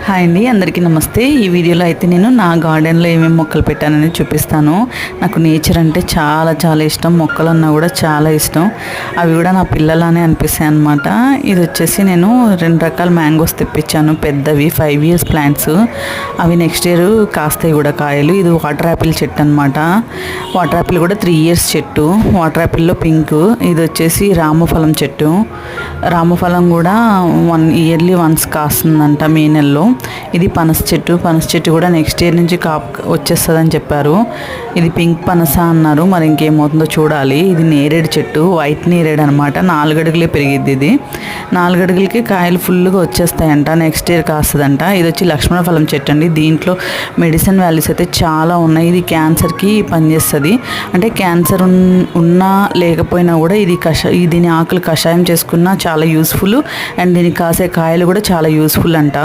Hi అండి, అందరికీ నమస్తే. ఈ వీడియోలో అయితే నేను నా గార్డెన్లో ఏమేమి మొక్కలు పెట్టానని చూపిస్తాను. నాకు నేచర్ అంటే చాలా చాలా ఇష్టం, మొక్కలన్నా కూడా చాలా ఇష్టం. అవి కూడా నా పిల్లలానే అనిపిస్తాయి అన్నమాట. ఇది వచ్చేసి నేను 2 రకాల మ్యాంగోస్ తెప్పించాను, పెద్దవి 5 years ప్లాంట్స్. అవి నెక్స్ట్ ఇయర్ కాస్తాయి కూడా కాయలు. ఇది వాటర్ యాపిల్ చెట్టు అనమాట. వాటర్ యాపిల్ కూడా 3 years చెట్టు. వాటర్ యాపిల్లో పింక్. ఇది వచ్చేసి రామఫలం చెట్టు. రామఫలం కూడా 1 yearly వన్స్ కాస్తుందంట, మే నెలలో. ఇది పనస చెట్టు కూడా నెక్స్ట్ ఇయర్ నుంచి వచ్చేస్తుందని చెప్పారు. ఇది పింక్ పనస అన్నారు, మరి ఇంకేమవుతుందో చూడాలి. ఇది నేరేడు చెట్టు, వైట్ నేరేడు అనమాట. 4 అడుగులే పెరిగిద్ది. ఇది 4 అడుగులకి కాయలు ఫుల్గా వచ్చేస్తాయంట, నెక్స్ట్ ఇయర్ కాస్తుందంట. ఇది వచ్చి లక్ష్మణ ఫలం చెట్టు అండి. దీంట్లో మెడిసిన్ వాల్యూస్ అయితే చాలా ఉన్నాయి. ఇది క్యాన్సర్కి పనిచేస్తుంది. అంటే క్యాన్సర్ ఉన్నా లేకపోయినా కూడా దీని ఆకులు కషాయం చేసుకున్నా చాలా యూస్ఫుల్. అండ్ దీనికి కాసే కాయలు కూడా చాలా యూస్ఫుల్ అంట.